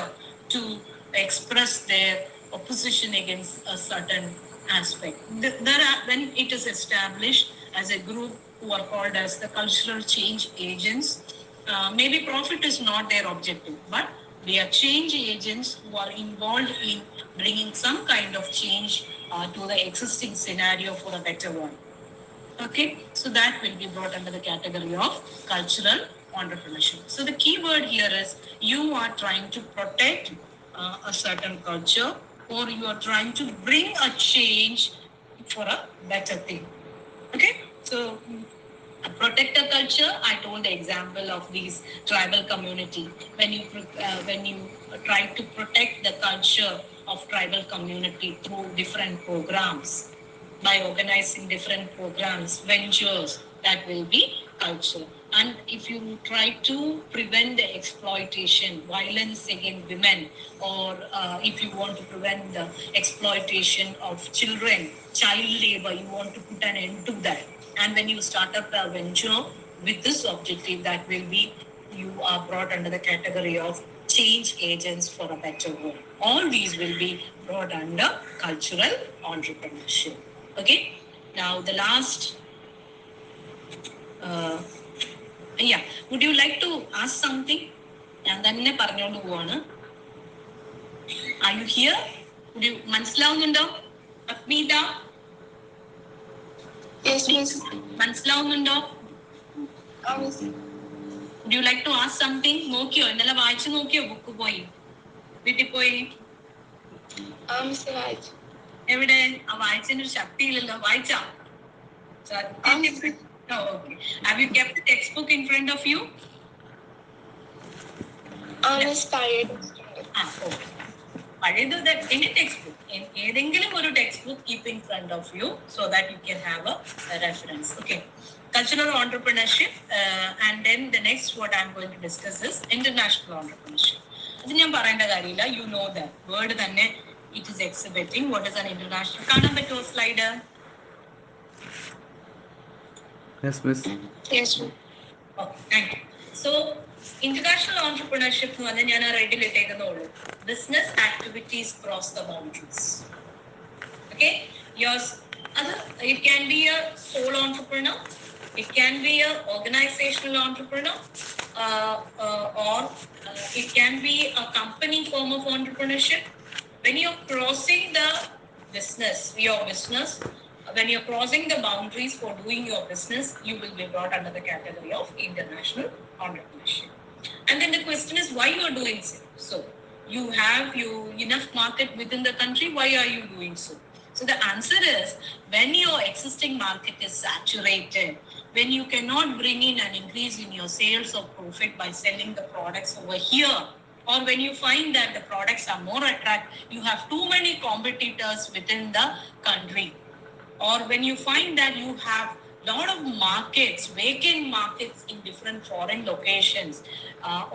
to express their opposition against a certain aspect. When it is established as a group who are called as the cultural change agents, maybe profit is not their objective, but they are change agents who are involved in bringing some kind of change to the existing scenario for a better one. Okay, so that will be brought under the category of cultural entrepreneurship. So the key word here is you are trying to protect a certain culture, or you are trying to bring a change for a better thing. Okay, so protect the culture. I told the example of these tribal community. When you try to protect the culture of tribal community through different programs, by organizing different programs, ventures, that will be culture. And if you try to prevent the exploitation, violence against women, or if you want to prevent the exploitation of children, child labor, you want to put an end to that. And when you start up a venture with this objective, that will be you are brought under the category of change agents for a better world. All these will be brought under cultural entrepreneurship. Okay. Now the last. Yeah. Would you like to ask something? ഞാൻ തന്നെ പറഞ്ഞുകൊണ്ട് പോവാണ്. Are you here? Would you മനസ്സിലാവുന്നുണ്ടോ? അഗ്നീത? Yes, miss. മനസ്സിലാവുന്നുണ്ടോ? Miss. Would you like to ask something? നോക്കിയോ? ഇന്നലെ വായിച്ചു നോക്കിയോ ബുക്ക് പോയി? വീട്ടിൽ പോയി? Miss വായിച്ചു. എവിടെ? ആ വായിച്ചതിന് ഒരു ശക്തിയില്ലല്ലോ. വായിച്ചാ? Oh, okay. Have you kept the textbook in front of you? Miss tired. Okay. പഴയത് any textbook, ഏതെങ്കിലും ഒരു textbook keep in front of you so that you can have a reference. Okay. Cultural entrepreneurship, and then the next what I'm going to discuss is international entrepreneurship. അത് ഞാൻ പറയേണ്ട കാര്യമില്ല. You know that word തന്നെ it is exhibiting what is an international. കാണാൻ പറ്റുമോ slide? Yes, miss. Yes, miss. Okay, thank you. So, international entrepreneurship എന്ന് പറഞ്ഞാൽ ഞാൻ റെഡിൽ ഇട്ടേക്കുന്നുള്ളൂ. Business activities cross the boundaries. Okay, yours. It can be a sole entrepreneur. It can be a organizational entrepreneur, or it can be a company form of entrepreneurship. When you're crossing the your business, when you're crossing the boundaries for doing your business, you will be brought under the category of international entrepreneurship. And then the question is why you are doing so. You have enough market within the country. Why are you doing so? So the answer is when your existing market is saturated, when you cannot bring in an increase in your sales or profit by selling the products over here, or when you find that the products are more attractive, you have too many competitors within the country, or when you find that you have lot of markets, vacant markets in different foreign locations,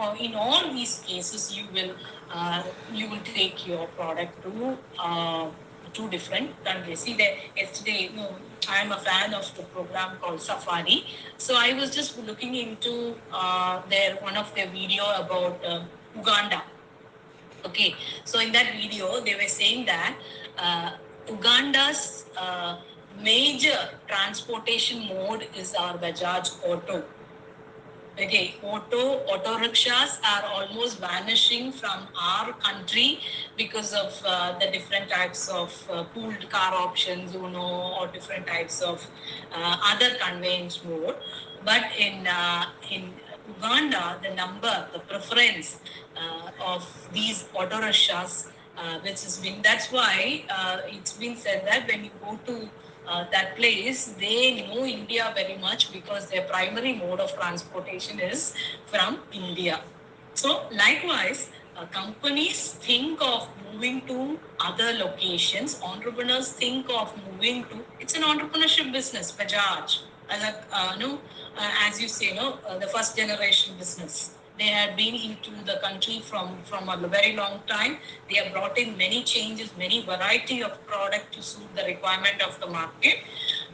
or in all these cases, you will take your product to different countries. See that yesterday, I am a fan of the program called Safari. So I was just looking into one of their video about Uganda. Okay, so in that video, they were saying that Uganda's major transportation mode is our Bajaj Auto. Okay, auto rickshaws are almost vanishing from our country because of the different types of pooled car options, or different types of other conveyance mode. But in Uganda, the preference of these auto rickshaws, which has been, that's why it's been said that when you go to that place, they know India very much because their primary mode of transportation is from India. So, likewise, companies think of moving to other locations. Entrepreneurs think of moving to. It's an entrepreneurship business. Bajaj, as a as you say, the first generation business. They had been into the country from a very long time. They have brought in many changes, many variety of product to suit the requirement of the market.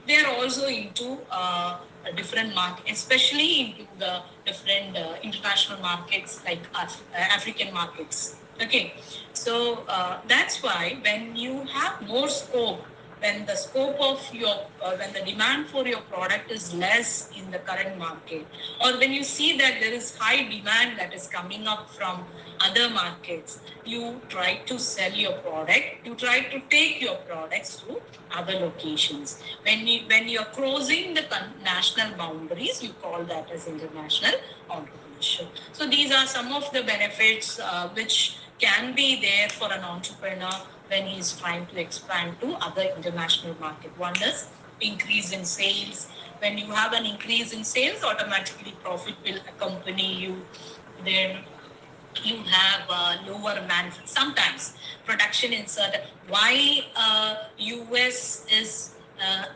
They are also into a different market, especially into the different international markets like African markets. Okay, so that's why when you have more scope, when the scope of your when the demand for your product is less in the current market, or when you see that there is high demand that is coming up from other markets, you try to sell your product, you try to take your products to other locations. When you're crossing the national boundaries, you call that as international entrepreneurship. So these are some of the benefits which can be there for an entrepreneur when he is trying to expand to other international market. One is increase in sales. When you have an increase in sales, automatically profit will accompany you. Then you have lower sometimes production in certain, why US is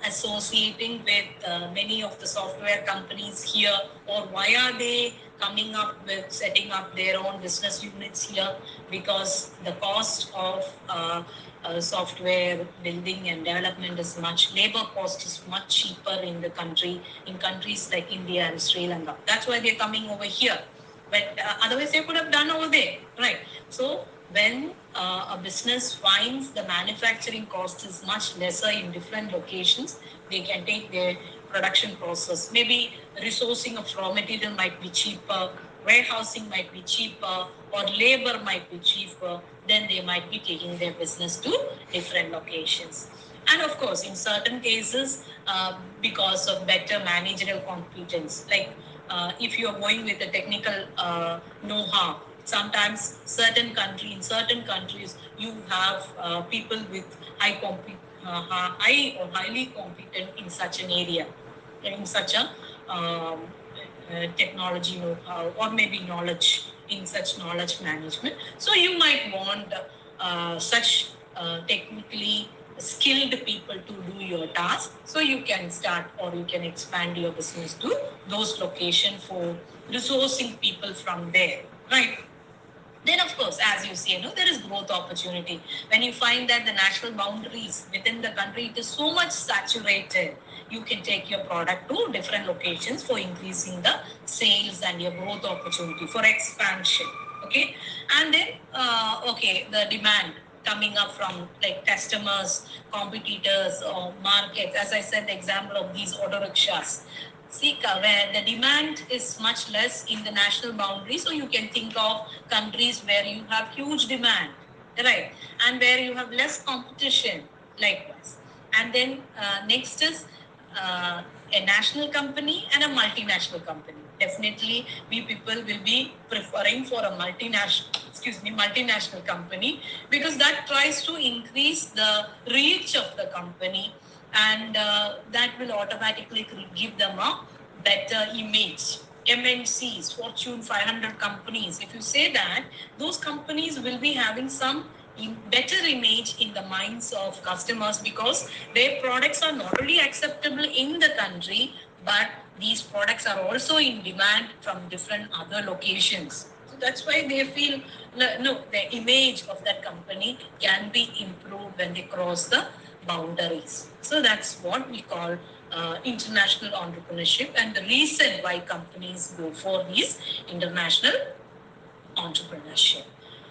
associating with many of the software companies here, or why are they coming up with setting up their own business units here? Because the cost of software building and development is much, labor cost is much cheaper in the country, in countries like India and Sri Lanka. That's why they're coming over here, but otherwise they could have done over there, right? So when a business finds the manufacturing cost is much lesser in different locations, they can take their production process. Maybe resourcing of raw material might be cheaper, warehousing might be cheaper, or labor might be cheaper, then they might be taking their business to different locations. And of course, in certain cases, because of better managerial competence, like if you are going with a technical know-how, sometimes in certain countries, you have people with high or highly competent in such an area, in such a technology know-how, or maybe knowledge in such knowledge management. So you might want such technically skilled people to do your task. So you can start or you can expand your business to those locations for resourcing people from there, right? Then, of course, as you say, there is growth opportunity. When you find that the national boundaries within the country, it is so much saturated, you can take your product to different locations for increasing the sales and your growth opportunity for expansion. Okay, and then the demand coming up from like customers, competitors, or markets. As I said, the example of these auto rickshaws. See, where the demand is much less in the national boundary, so you can think of countries where you have huge demand, right? And where you have less competition, likewise. And then next is a national company and a multinational company. Definitely, we people will be preferring for a multinational company, because that tries to increase the reach of the company, and that will automatically give them a better image. MNCs, Fortune 500 companies, if you say that, those companies will be having some better image in the minds of customers, because their products are not only acceptable in the country, but these products are also in demand from different other locations. So that's why they feel, no, the image of that company can be improved when they cross the boundaries. So that's what we call international entrepreneurship, and the reason why companies go for these international entrepreneurship.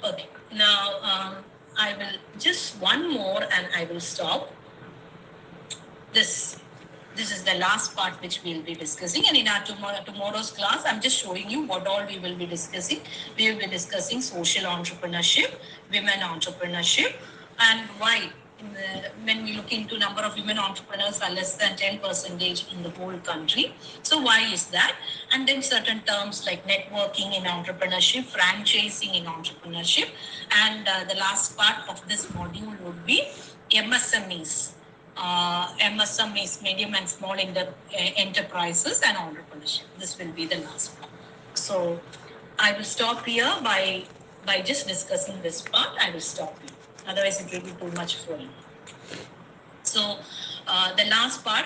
Okay, now I will just one more and I will stop this. This is the last part which we will be discussing, and in our tomorrow's class, I'm just showing you what all we will be discussing. We will be discussing social entrepreneurship, women entrepreneurship, and why. When we look into number of women entrepreneurs are less than 10% in the whole country. So why is that? And then certain terms like networking in entrepreneurship, franchising in entrepreneurship, and the last part of this module would be MSMEs. MSMEs, medium and small enterprises and entrepreneurship. This will be the last part. So I will stop here by just discussing this part. I will stop here. Otherwise, it will be too much for you. So the last part,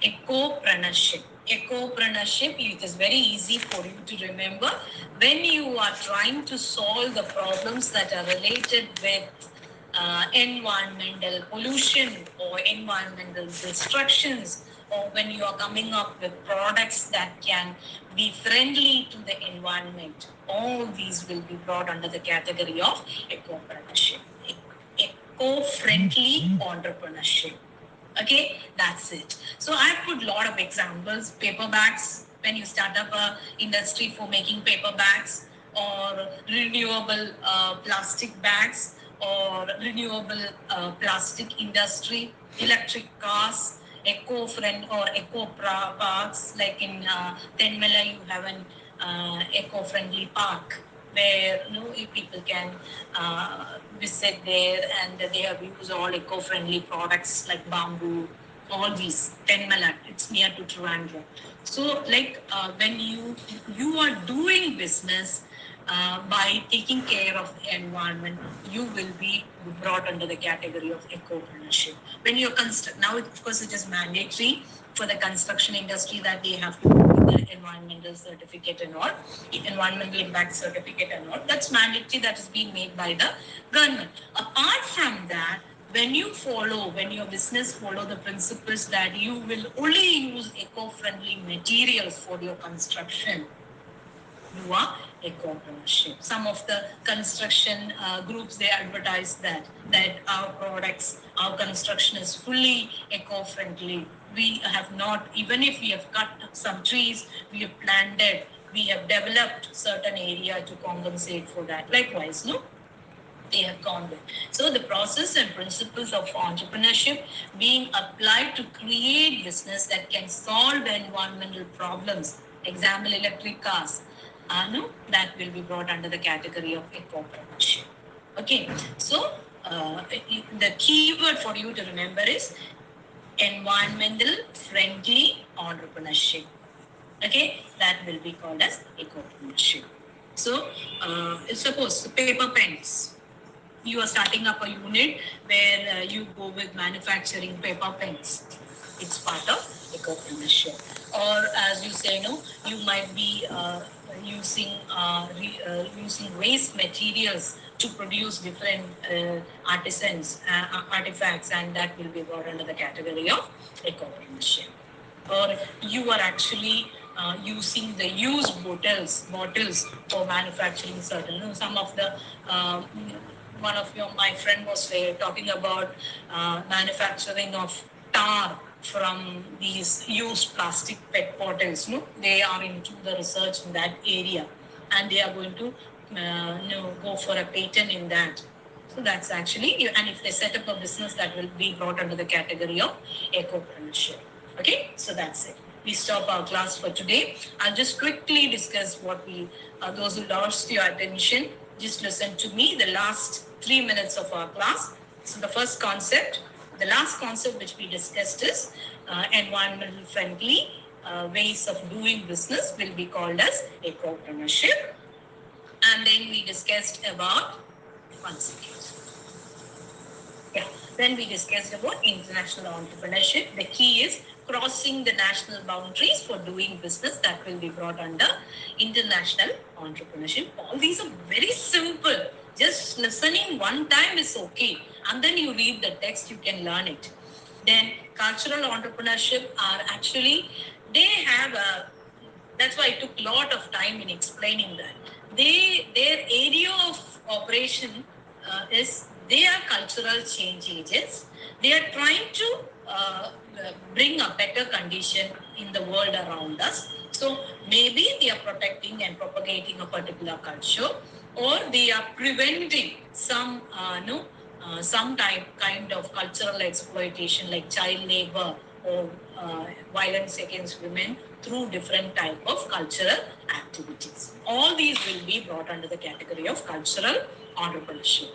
ecopreneurship. Ecopreneurship, it is very easy for you to remember. When you are trying to solve the problems that are related with environmental pollution or environmental destructions, or when you are coming up with products that can be friendly to the environment, all these will be brought under the category of ecopreneurship. Eco-friendly entrepreneurship. Okay, that's it. So I put a lot of examples. Paper bags, when you start up a industry for making paper bags, or renewable plastic bags, or renewable plastic industry, electric cars, eco-friend or parks, like in Tenmala you have an eco-friendly park where people can visit there, and they have used all eco-friendly products like bamboo, all these. Tenmala, it's near to Trivandrum. So like when you are doing business by taking care of the environment, you will be brought under the category of ecopreneurship. When you're now, of course, it is mandatory for the construction industry that they have to get the environmental certificate and all, environmental impact certificate and all. That's mandatory, that is being made by the government. Apart from that, when your business follow the principles that you will only use eco-friendly materials for your construction, you are Ecopreneurship. Some of the construction groups, they advertise that our products, our construction is fully eco-friendly. We have not, even if we have cut some trees, we have planted, we have developed certain area to compensate for that. Likewise, they have gone with. So the process and principles of entrepreneurship being applied to create business that can solve environmental problems. Example, electric cars. That will be brought under the category of ecopreneurship. Okay, so the keyword for you to remember is environmental friendly entrepreneurship. Okay, that will be called as ecopreneurship. So suppose paper pens. You are starting up a unit where you go with manufacturing paper pens. It's part of ecopreneurship. Or as you say, you might be using waste materials to produce different artifacts, and that will be brought under the category of ecopreneurship. Or you are actually using the used bottles for manufacturing certain. Some of the one of my friend was talking about manufacturing of tar from these used plastic PET bottles. They are into the research in that area, and they are going to go for a patent in that. So that's actually, and if they set up a business, that will be brought under the category of ecopreneurship. Okay, so that's it. We stop our class for today. I'll just quickly discuss what those who lost your attention, just listen to me, the last 3 minutes of our class. So the first concept, the last concept which we discussed is environmental friendly ways of doing business will be called as ecopreneurship. And then we discussed about, one second. Yeah. Then we discussed about international entrepreneurship. The key is crossing the national boundaries for doing business. That will be brought under international entrepreneurship. All these are very simple. Just listening one time is okay. And then you read the text, you can learn it. Then cultural entrepreneurship are actually, they have a, that's why it took a lot of time in explaining that. Their area of operation is, they are cultural change agents. They are trying to bring a better condition in the world around us. So maybe they are protecting and propagating a particular culture, or they are preventing some some kind of cultural exploitation like child labor or violence against women through different type of cultural activities. All these will be brought under the category of cultural entrepreneurship.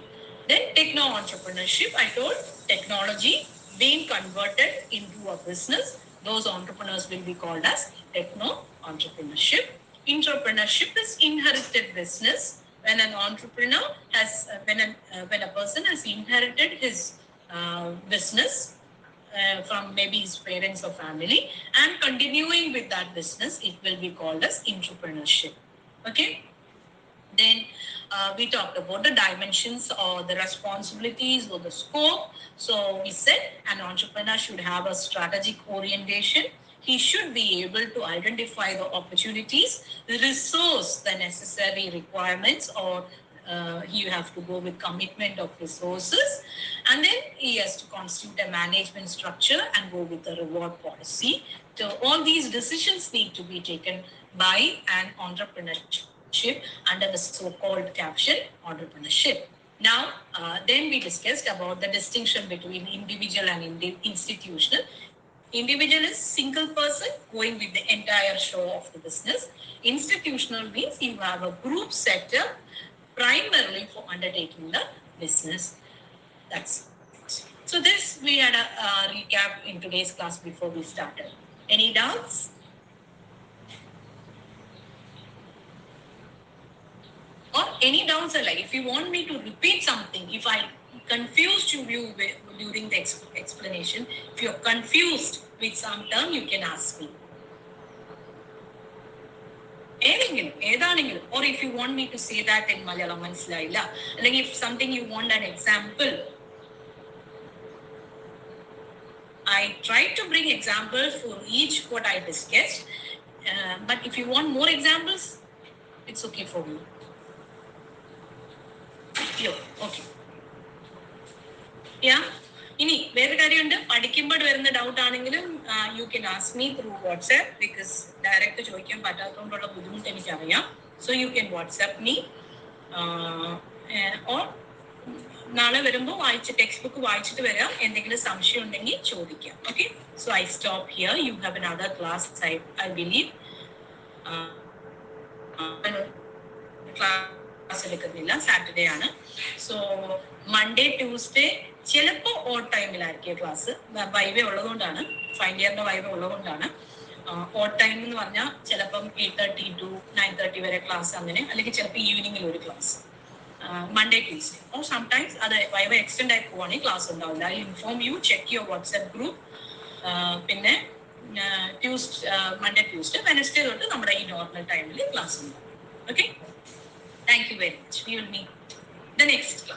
Then techno-entrepreneurship, I told technology being converted into a business. Those entrepreneurs will be called as techno-entrepreneurship. Intrapreneurship is inherited business. When an entrepreneur has, when a person has inherited his business from maybe his parents or family and continuing with that business, it will be called as entrepreneurship. Okay. Then we talked about the dimensions or the responsibilities or the scope. So we said an entrepreneur should have a strategic orientation. He should be able to identify the opportunities, resource the necessary requirements, or you have to go with commitment of resources, and then he has to constitute a management structure and go with the reward policy. So all these decisions need to be taken by an entrepreneurship under the so-called caption entrepreneurship. Now, then we discussed about the distinction between individual and institutional. Individual is single person going with the entire show of the business. Institutional means you have a group set up primarily for undertaking the business. That's it. So this we had a recap in today's class before we started. Any doubts? Or any doubts are like, if you want me to repeat something, if I confused you during the explanation, if you're confused with some term, you can ask me. Or if you want me to say that in Malayalam, like if something you want an example, I tried to bring examples for each what I discussed, but if you want more examples, it's okay for me. Okay. Yeah. ഇനി വേറെ കാര്യമുണ്ട്, പഠിക്കുമ്പോൾ വരുന്ന doubt ആണെങ്കിലും you can ask me through WhatsApp, because direct ചോദിക്കാൻ പറ്റാത്തതുകൊണ്ടുള്ള ബുദ്ധിമുട്ട് എനിക്കറിയാം. So you can WhatsApp me, or നാളെ വരുമ്പോൾ ടെക്സ്റ്റ് ബുക്ക് വായിച്ചിട്ട് വരാം, എന്തെങ്കിലും സംശയം ഉണ്ടെങ്കിൽ ചോദിക്കാം. Okay, so I stop here. You have another class I believe. Class എടുക്കുന്നില്ല, സാറ്റർഡേ ആണ്. സോ മൺഡേ ട്യൂസ്ഡേ ചിലപ്പോൾ ഓഡ് ടൈമിലായിരിക്കും ക്ലാസ്. വൈവേ ഉള്ളതുകൊണ്ടാണ്, ഫൈനൽ ഇയറിന്റെ വൈവേ ഉള്ളതുകൊണ്ടാണ്. ഓഡ് ടൈം എന്ന് പറഞ്ഞാൽ ചിലപ്പം 8:30 to 9:30 വരെ ക്ലാസ്, അങ്ങനെ, അല്ലെങ്കിൽ ചിലപ്പോൾ ഈവനിങ്ങിൽ ഒരു class. Monday Tuesday or sometimes അത് വൈവേ എക്സ്റ്റെൻഡ് ആയി പോവാണെങ്കിൽ ക്ലാസ് ഉണ്ടാവില്ല. I inform you, check your WhatsApp group. പിന്നെ മൺഡേ ട്യൂസ്ഡേ വെനസ്ഡേ തൊട്ട് നമ്മുടെ ഈ നോർമൽ ടൈമിൽ ക്ലാസ് ഉണ്ടാവും. Okay, thank you very much. We will meet the next class.